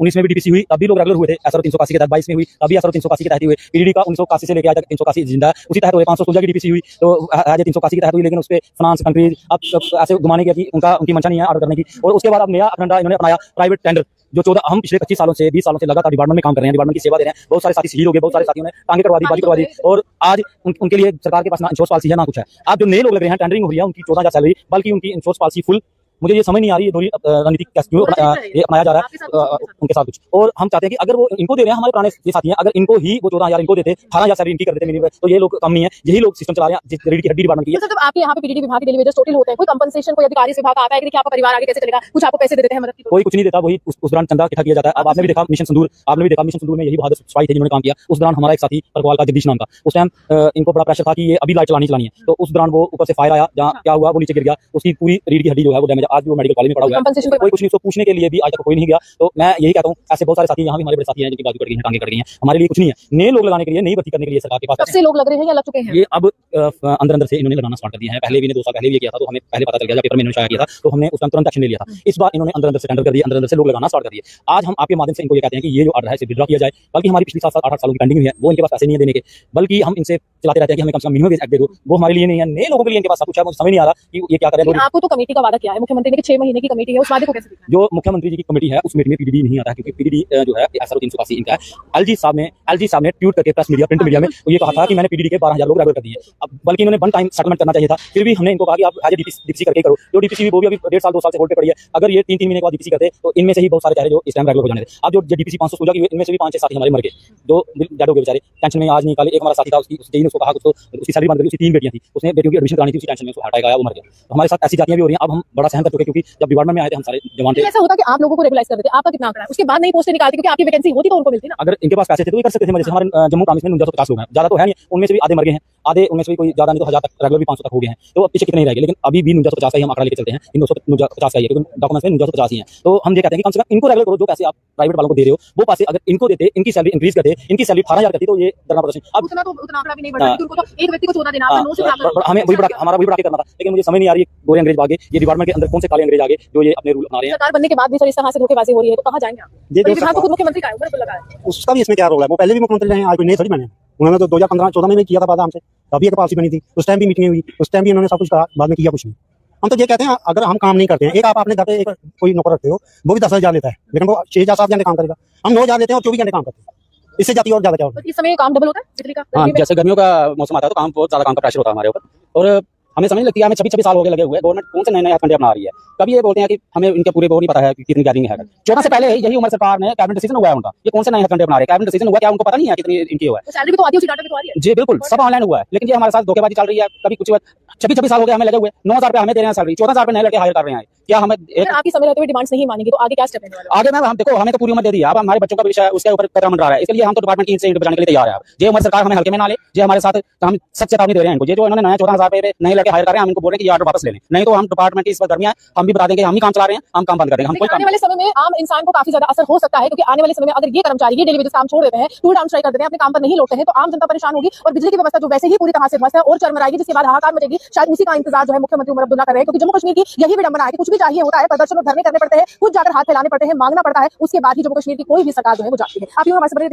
19 में भी डीपीसी हुई, तब भी लोग रेगुलर हुए थे। एसआर 381 के तहत 22 में हुई, तभी एसआर 381 के तहत हुए। पीडीडी का 1981 से लेकर आज तक 381 जिंदा है, उसी तहत हुए। 516 की डीपीसी हुई तो आज 381 के तहत हुई, लेकिन उस पे फ्रांस कंट्रीज अब ऐसे घुमाने की उनकी मंशा नहीं है ऑर्डर करने की। और उसके बाद अब नया डंडा इन्होंने अपनाया प्राइवेट टेंडर, जो 14 हम पिछले 25 सालों से 20 सालों से लगातार डिपार्टमेंट में काम कर रहे हैं, डिपार्टमेंट की सेवा दे रहे हैं। बहुत सारे साथी शहीद हो गए, बहुत सारे साथियों ने टांगे करवा दी, बाजी करवा दी, और आज उनके लिए सरकार के पास ना इंश्योरेंस पॉलिसी है ना कुछ है। अब जो नए लोग लग रहे हैं, टेंडरिंग हो रही है, उनकी 14,000 सैलरी, बल्कि उनकी इंश्योरेंस पॉलिसी फुल। मुझे ये समझ नहीं आ रही है रणनीति क्यों ये अपनाया जा रहा है उनके साथ कुछ। और हम चाहते हैं कि अगर वो इनको दे रहे हैं, हमारे पुराने ये साथी हैं, अगर इनको ही वो 14,000 इनको देते, 18,000 सैलरी इनकी कर देते मिनिमम, तो ये लोग कम नहीं है। यही लोग सिस्टम चला रहे हैं जिस रीड की हड्डी डिपार्टमेंट की है। तो आपके यहाँ पे पीडीडी विभाग के डेली वेजेस टोटल होते हैं, कोई कंपनसेशन कोई अधिकारी विभाग आता है कि आपका परिवार आगे कैसे चलेगा, कुछ आपको पैसे दे देते हैं मदद की? कोई कुछ नहीं देता, वही उस दौरान चंदा इकट्ठा किया जाता है। अब आपने भी देखा मिशन संदूर, आपने भी देखा मिशन संदूर में यही बहादुर सिपाही थे जिन्होंने काम किया। उस दौरान हमारा एक साथी परकवाल का जगदीश नाम का, उस टाइम इनको बड़ा प्रेशर था कि ये अभी लाइट चलानी है, तो उस दौरान वो ऊपर से फायर आया, जहाँ क्या हुआ वो नीचे गिर गया, उसकी पूरी रीढ़ की हड्डी जो है वो डैमेज, आज भी वो मेडिकल कॉलेज में पड़ा हुआ है। कोई कुछ नहीं, उसको पूछने के लिए भी आज तक कोई नहीं गया। तो मैं यही कहता हूँ, ऐसे बहुत सारे साथी यहाँ भी हमारे बड़े साथी हैं जिनकी बाजू कट गई है, टांगे कट गई हैं। हमारे लिए कुछ नहीं है, नए लोग लगाने के लिए, नई भर्ती करने के लिए सरकार के पास कब से लोग लग रहे हैं या लग चुके हैं? ये अब अंदर से इन्होंने लगाना स्टार्ट कर दिया है। पहले भी इन्होंने 2 साल पहले भी किया था, तो हमें पहले पता चल गया, पेपर में इन्होंने शाया किया था, तो हमने उस टाइम तुरंत एक्शन ले लिया था। इस बार इन्होंने अंदर से टेंडर कर दिया, अंदर से लोग लगाना स्टार्ट कर दिए। आज हम आपके माध्यम से इनको ये कहते हैं कि ये जो ऑर्डर है इसे विड्रॉ किया जाए, बल्कि हमारी पिछली 7 8 सालों की पेंडिंग है, वो इनके पास पैसे नहीं है देने के, बल्कि हम इनसे चलाते रहते हैं कि हमें कम से कम मिनिमम वेज एक्ट दे दो। वो हमारे लिए नहीं है, नए लोगों के लिए इनके पास सब कुछ है। मुझे समझ नहीं आ रहा कि ये क्या कर रहे हैं। आपको तो कमेटी का वादा किया है मुख्यमंत्री ने कि 6 महीने की कमेटी है, उस वादे को कैसे देखना है? जो मुख्यमंत्री जी की कमेटी है उस कमेटी में पीडीडी नहीं आता है, क्योंकि पीडीडी जो है एसआर 381 इनका है। एलजी साहब ने ट्वीट करके प्रेस मीडिया, प्रिंट मीडिया में ये कहा था कि मैंने पीडीडी के 12,000 लोग रेगुलर कर दिए। अब बल्कि इन्होंने वन टाइम सेटलमेंट करना चाहिए था, फिर भी हमने इनको कहा कि आप एज डीपीसी करके करो। जो डीपीसी वो भी अभी 1.5 साल 2 साल से होल्ड पे पड़ी है। अगर ये 3 महीने के बाद डीपीसी करते तो इनमें से ही बहुत सारे चाहे जो इस टाइम रेगुलर हो जाने थे। अब जो डीपीसी 516 की हुई, इनमें से भी 5-6 साथी हमारे मर गए, जो डेड हो गए बेचारे, टेंशन में आज निकाले। एक हमारा साथी था, उसने उसको कहा कुछ, तो उसकी सैलरी बंद कर दी। उसकी 3 बेटियां थी, उसने बेटियों की एडमिशन करानी थी, उसी टेंशन में उसको हार्ट अटैक आया, वो मर गया। तो हमारे साथ ऐसी जातियां भी हो रही हैं। अब हम बड़ा सहन कर चुके, क्योंकि जब डिपार्टमेंट में आए थे हम सारे जवान थे। ऐसा होता कि आप लोगों को रेगुलाइज कर देते, आपका कितना आंकड़ा है, उसके बाद नई पोस्टें निकालते, क्योंकि आपकी वैकेंसी होती तो उनको मिलती ना। अगर इनके पास पैसे थे तो ये कर सकते थे। जैसे हमारे जम्मू प्रांत में 4950 लोग हैं, ज्यादा तो है नहीं, उनमें से भी आधे मर गए हैं, आधे उनमें से भी कोई ज्यादा नहीं तो 1000 तक रेगुलर भी 500 तक हो गए हैं। तो अब पीछे कितने ही रह गए, लेकिन अभी भी 4950 का ही हम आंकड़ा लेके चलते हैं। इन 950 का ही है, क्योंकि डॉक्यूमेंट्स में 4950 ही है। तो हम ये कहते हैं कि कम से कम इनको रेगुलर करो। जो पैसे आप प्राइवेट वालों को दे रहे हो, वो पैसे अगर इनको देते, इनकी सैलरी इंक्रीज करते, इनकी सैलरी 18,000 करती, तो ये धरना प्रदर्शन अब उतना आंकड़ा भी नहीं बढ़ा, क्योंकि उनको तो एक व्यक्ति को 14 देना, आपका 9 से बढ़ा, हमें हमारा वही बढ़ा के करना था। लेकिन मुझे समझ नहीं आ रही गोरे अंग्रेज आगे, ये डिपार्टमेंट के अंदर कौन से काले अंग्रेज आगे जो ये अपने रूल बना रहे हैं। सरकार बनने के बाद भी सर इस तरह से धोखेबाजी हो रही है, तो कहाँ जाएंगे आप? विभाग तो खुद मुख्यमंत्री का है, ऊपर लगा है, उसका भी इसमें क्या रोल है? वो पहले भी मुख्यमंत्री रहे हैं, आज कोई नए थोड़ी बने। उन्होंने तो 2015-14 में भी किया था वादा हमसे, तभी एक पॉलिसी बनी थी, उस टाइम भी मीटिंग हुई, उस टाइम भी इन्होंने सब कुछ कहा, बाद में किया कुछ नहीं। हम तो ये कहते हैं, अगर हम काम नहीं करते हैं, एक आप अपने घर पे एक कोई नौकर रखते हो, वो भी 10,000 लेता है, लेकिन वो 6 या 7 घंटे काम करेगा। हम 9 लेते हैं और 24 घंटे काम करते हैं, इससे जाती और ज्यादा क्या होगा? इस समय काम डबल होता है बिजली का? हाँ, जैसे गर्मियों का मौसम आता है तो काम बहुत ज्यादा काम का प्रेशर होता है हमारे ऊपर, और हमें समझ लगती है। हमें 26 साल हो गए लगे हुए, गवर्नमेंट कौन से नए फंडे अपना रही है। कभी ये बोलते हैं कि हमें इनके पूरे वो नहीं पता है कि कितनी गैदरिंग है। 14 से पहले यही उम्र सरकार ने कैबिनेट डिसीजन हुआ है उनका, ये कौन से नए फंडे बना रहे हैं, कैबिनेट डिसीजन हुआ, क्या उनको पता नहीं है कितनी इनकी हुआ है? सैलरी भी तो आती है, उसी डाटा पे तो आ रही है। जी बिल्कुल, सब ऑनलाइन हुआ है, लेकिन ये हमारे साथ धोखेबाजी चल रही है। कभी कुछ 26 साल हो गए हमें लगे हुए, 9,000 रुपये हमें दे रहे हैं सैलरी, 14,000 रुपये नए लड़के हायर कर रहे हैं। क्या हमें आपकी समय रहते हुए डिमांड्स नहीं मानेंगे तो आगे क्या स्टेप है? आगे मैम हम देखो, हमें तो पूरी उम्र दे दी, अब हमारे बच्चों का विषय है, उसके ऊपर कदम मंडरा रहा है। इसके लिए हम तो डिपार्टमेंट की इंस्टीट्यूट बचाने के लिए तैयार है। ये उम्र सरकार हमें हल्के में ना ले, ये हमारे साथ हम सच चेतावनी दे रहे हैं इनको। ये जो इन्होंने नया 14,000 रुपये नए लड़के हायर कर रहे हैं, हम इनको बोल रहे हैं कि ये ऑर्डर वापस ले लें, नहीं तो हम डिपार्टमेंट की इस वक्त गर्मियां हम भी बता देंगे हम ही काम चला रहे हैं, हम काम बंद कर देंगे। हम कोई आने वाले समय में आम इंसान को काफी ज्यादा असर हो सकता है, क्योंकि आने वाले समय में अगर ये कर्मचारी ये डेली वेजेस काम छोड़ देते हैं, टूर डाउन स्ट्राइक कर देते हैं, अपने काम पर नहीं लौटते हैं, तो आम जनता परेशान होगी और बिजली की व्यवस्था जो वैसे ही पूरी तरह से ध्वस्त है और चरमराएगी, जिसके बाद हाहाकार मचेगी। शायद उसी का इंतजार जो है मुख्यमंत्री उमर अब्दुल्ला कर रहे हैं, क्योंकि जम्मू कश्मीर की यही विडंबना है कि कुछ भी चाहिए होता है, प्रदर्शन और धरने करने पड़ते हैं, खुद जाकर हाथ फैलाने पड़ते हैं, मांगना पड़ता है, उसके बाद ही जम्मू कश्मीर की कोई भी सरकार जो है वो जाती है। आप हमारे से बड़े